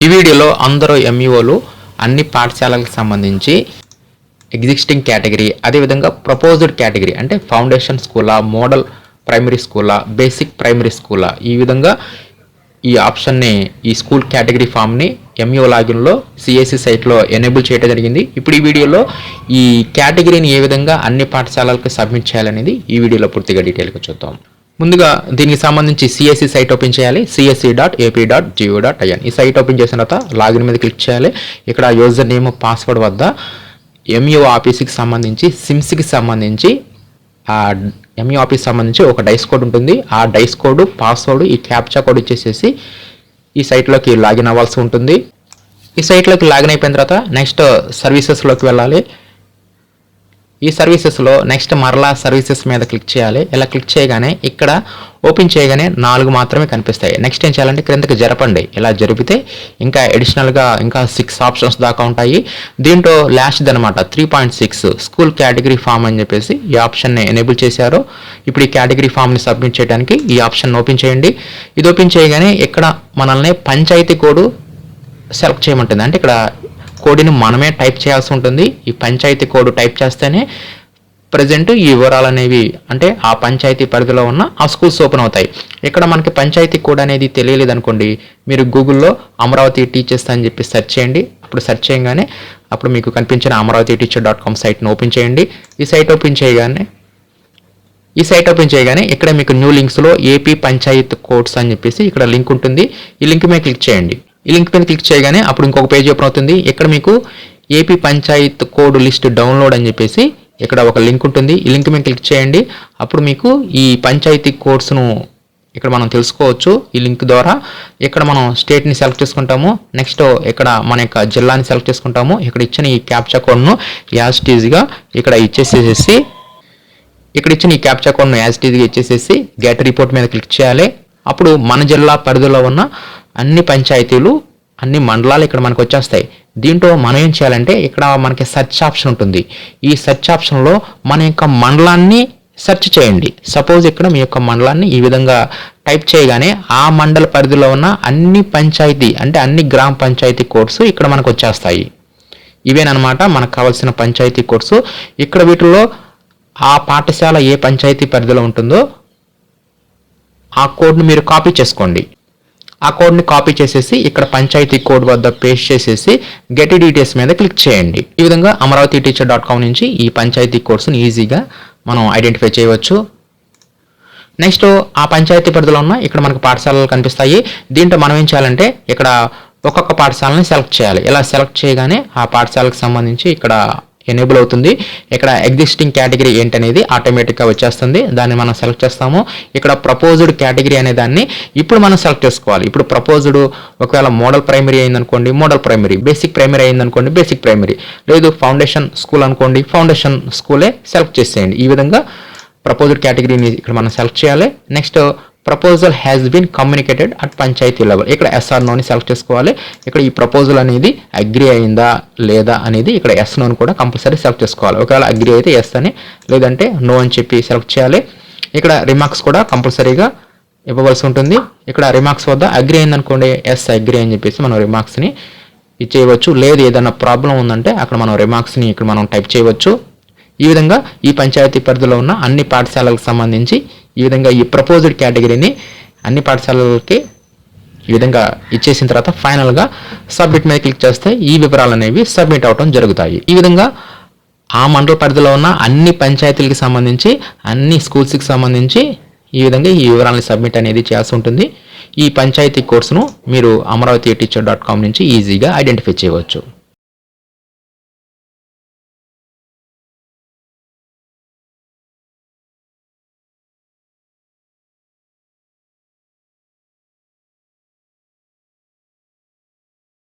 ఈ వీడియోలో అందరూ ఎంఈఓలు అన్ని పాఠశాలలకు సంబంధించి ఎగ్జిస్టింగ్ కేటగిరీ, అదేవిధంగా ప్రపోజ్డ్ కేటగిరీ అంటే ఫౌండేషన్ స్కూలా, మోడల్ ప్రైమరీ స్కూలా, బేసిక్ ప్రైమరీ స్కూలా, ఈ విధంగా ఈ ఆప్షన్ని ఈ స్కూల్ కేటగిరీ ఫామ్ని ఎంఈఓ లాగిన్లో సిఎస్సి సైట్లో ఎనేబుల్ చేయడం జరిగింది. ఇప్పుడు ఈ వీడియోలో ఈ కేటగిరీని ఏ విధంగా అన్ని పాఠశాలలకు సబ్మిట్ చేయాలనేది ఈ వీడియోలో పూర్తిగా డీటెయిల్గా చూద్దాం. ముందుగా దీనికి సంబంధించి సిఎస్సి సైట్ ఓపెన్ చేయాలి. csc.ap.go.in ఈ సైట్ ఓపెన్ చేసిన తర్వాత లాగిన్ మీద క్లిక్ చేయాలి. ఇక్కడ యూజర్ నేమ్, పాస్వర్డ్ వద్ద ఎంఈఓ ఆఫీస్కి సంబంధించి సిమ్స్కి సంబంధించి ఆ ఎంఈఓ ఆఫీస్ సంబంధించి ఒక డైస్ కోడ్ ఉంటుంది. ఆ డైస్ కోడ్, పాస్వర్డ్, ఈ క్యాప్చా కోడ్ ఇచ్చేసేసి ఈ సైట్లోకి లాగిన్ అవ్వాల్సి ఉంటుంది. ఈ సైట్లోకి లాగిన్ అయిపోయిన తర్వాత నెక్స్ట్ సర్వీసెస్లోకి వెళ్ళాలి. ఈ సర్వీసెస్లో నెక్స్ట్ మరలా సర్వీసెస్ మీద క్లిక్ చేయాలి. ఇలా క్లిక్ చేయగానే ఇక్కడ ఓపెన్ చేయగానే 4 మాత్రమే కనిపిస్తాయి. నెక్స్ట్ ఏం చేయాలంటే క్రిందకి జరపండి. ఇలా జరిపితే ఇంకా అడిషనల్గా ఇంకా 6 ఆప్షన్స్ దాకా ఉంటాయి. దీంట్లో లాస్ట్ అనమాట 3.6 స్కూల్ కేటగిరీ ఫామ్ అని చెప్పేసి ఈ ఆప్షన్ని ఎనేబుల్ చేశారు. ఇప్పుడు ఈ కేటగిరీ ఫామ్ని సబ్మిట్ చేయడానికి ఈ ఆప్షన్ ఓపెన్ చేయండి. ఇది ఓపెన్ చేయగానే ఇక్కడ మనల్ని పంచాయతీ కోడ్ సెలెక్ట్ చేయమంటుంది. అంటే ఇక్కడ కోడ్ని మనమే టైప్ చేయాల్సి ఉంటుంది. ఈ పంచాయతీ కోడ్ టైప్ చేస్తేనే ప్రజెంట్ ఈ వివరాలు అనేవి అంటే ఆ పంచాయతీ పరిధిలో ఉన్న ఆ స్కూల్స్ ఓపెన్ అవుతాయి. ఇక్కడ మనకి పంచాయతీ కోడ్ అనేది తెలియలేదు అనుకోండి, మీరు గూగుల్లో అమరావతి టీచర్స్ అని చెప్పి సెర్చ్ చేయండి. అప్పుడు సెర్చ్ చేయగానే అప్పుడు మీకు కనిపించిన amravatiteacher.com సైట్ని ఓపెన్ చేయండి. ఈ సైట్ ఓపెన్ చేయగానే ఇక్కడ మీకు న్యూ లింక్స్లో ఏపీ పంచాయత్ కోడ్స్ అని చెప్పేసి ఇక్కడ లింక్ ఉంటుంది. ఈ లింక్ మీద క్లిక్ చేయండి. ఈ లింక్ మీద క్లిక్ చేయగానే అప్పుడు ఇంకొక పేజ్ ఓపెన్ అవుతుంది. ఇక్కడ మీకు AP Panchayat code list download అని చెప్పేసి ఇక్కడ ఒక లింక్ ఉంటుంది. ఈ లింక్ మీద క్లిక్ చేయండి. అప్పుడు మీకు ఈ పంచాయతీ కోడ్స్ను ఇక్కడ మనం తెలుసుకోవచ్చు. ఈ లింక్ ద్వారా ఇక్కడ మనం స్టేట్ని సెలెక్ట్ చేసుకుంటాము. నెక్స్ట్ ఇక్కడ మన యొక్క జిల్లాని సెలెక్ట్ చేసుకుంటాము. ఇక్కడ ఇచ్చిన ఈ క్యాప్చా కోడ్ను యాజ్ ఇట్ ఈజ్గా ఇక్కడ ఇచ్చేసేసి గెట్ రిపోర్ట్ మీద క్లిక్ చేయాలి. అప్పుడు మన జిల్లా పరిధిలో ఉన్న అన్ని పంచాయతీలు, అన్ని మండలాలు ఇక్కడ మనకు వచ్చేస్తాయి. దీంట్లో మనం ఏం చేయాలంటే ఇక్కడ మనకి సెర్చ్ ఆప్షన్ ఉంటుంది. ఈ సెర్చ్ ఆప్షన్లో మన యొక్క మండలాన్ని సెర్చ్ చేయండి. సపోజ్ ఇక్కడ మీ యొక్క మండలాన్ని ఈ విధంగా టైప్ చేయగానే ఆ మండల పరిధిలో ఉన్న అన్ని పంచాయతీ అంటే అన్ని గ్రామ పంచాయతీ కోడ్స్ ఇక్కడ మనకు వచ్చేస్తాయి. ఇవేనమాట మనకు కావాల్సిన పంచాయతీ కోడ్స్. ఇక్కడ వీటిల్లో ఆ పాఠశాల ఏ పంచాయతీ పరిధిలో ఉంటుందో ఆ కోడ్ని మీరు కాపీ చేసుకోండి. ఆ కోడ్ని కాపీ చేసేసి ఇక్కడ పంచాయతీ కోడ్ వద్ద పేస్ట్ చేసేసి గెట్ డీటెయిల్స్ మీద క్లిక్ చేయండి. ఈ విధంగా amravatiteacher.com నుంచి ఈ పంచాయతీ కోడ్స్ని ఈజీగా మనం ఐడెంటిఫై చేయవచ్చు. నెక్స్ట్ ఆ పంచాయతీ పరిధిలో ఉన్న ఇక్కడ మనకు పాఠశాలలు కనిపిస్తాయి. దీంట్లో మనం ఏం చేయాలంటే ఇక్కడ ఒక్కొక్క పాఠశాలని సెలెక్ట్ చేయాలి. ఇలా సెలెక్ట్ చేయగానే ఆ పాఠశాలకు సంబంధించి ఇక్కడ ఎనేబుల్ అవుతుంది. ఇక్కడ ఎగ్జిస్టింగ్ కేటగిరీ ఏంటనేది ఆటోమేటిక్గా వచ్చేస్తుంది. దాన్ని మనం సెలెక్ట్ చేస్తాము. ఇక్కడ ప్రపోజ్డ్ కేటగిరీ అనే దాన్ని ఇప్పుడు మనం సెలెక్ట్ చేసుకోవాలి. ఇప్పుడు ప్రపోజ్డ్ ఒకవేళ మోడల్ ప్రైమరీ అయిందనుకోండి, మోడల్ ప్రైమరీ, బేసిక్ ప్రైమరీ అయిందనుకోండి, బేసిక్ ప్రైమరీ, లేదు ఫౌండేషన్ స్కూల్ అనుకోండి, ఫౌండేషన్ స్కూలే సెలెక్ట్ చేసేయండి. ఈ విధంగా ప్రపోజ్డ్ కేటగిరీని ఇక్కడ మనం సెలెక్ట్ చేయాలి. Next proposal has been communicated at panchayat level, ఇక్కడ ఎస్ఆర్ నోని సెలెక్ట్ చేసుకోవాలి. ఇక్కడ ఈ ప్రపోజల్ అనేది అగ్రి అయిందా లేదా అనేది ఇక్కడ ఎస్ నోని కూడా కంపల్సరీ సెలెక్ట్ చేసుకోవాలి. ఒకవేళ అగ్రి అయితే ఎస్ అని, లేదంటే నో అని చెప్పి సెలెక్ట్ చేయాలి. ఇక్కడ రిమార్క్స్ కూడా కంపల్సరీగా ఇవ్వవలసి ఉంటుంది. ఇక్కడ రిమార్క్స్ వద్ద అగ్రి అయిందనుకోండి ఎస్ అగ్రి అని చెప్పేసి మనం రిమార్క్స్ని ఇచ్చేయవచ్చు. లేదు ఏదైనా ప్రాబ్లం ఉందంటే అక్కడ మనం రిమార్క్స్ని ఇక్కడ మనం టైప్ చేయవచ్చు. ఈ విధంగా ఈ పంచాయతీ పరిధిలో ఉన్న అన్ని పాఠశాలలకు సంబంధించి ఈ విధంగా ఈ ప్రపోజ్డ్ కేటగిరీని అన్ని పాఠశాలలకి ఈ విధంగా ఇచ్చేసిన తర్వాత ఫైనల్గా సబ్మిట్ మీద క్లిక్ చేస్తే ఈ వివరాలు అనేవి సబ్మిట్ అవడం జరుగుతాయి. ఈ విధంగా ఆ మండల పరిధిలో ఉన్న అన్ని పంచాయతీలకి సంబంధించి అన్ని స్కూల్స్కి సంబంధించి ఈ విధంగా ఈ వివరాలను సబ్మిట్ అనేది చేయాల్సి ఉంటుంది. ఈ పంచాయతీ కోర్సును మీరు amravatiteacher.com నుంచి ఈజీగా ఐడెంటిఫై చేయవచ్చు.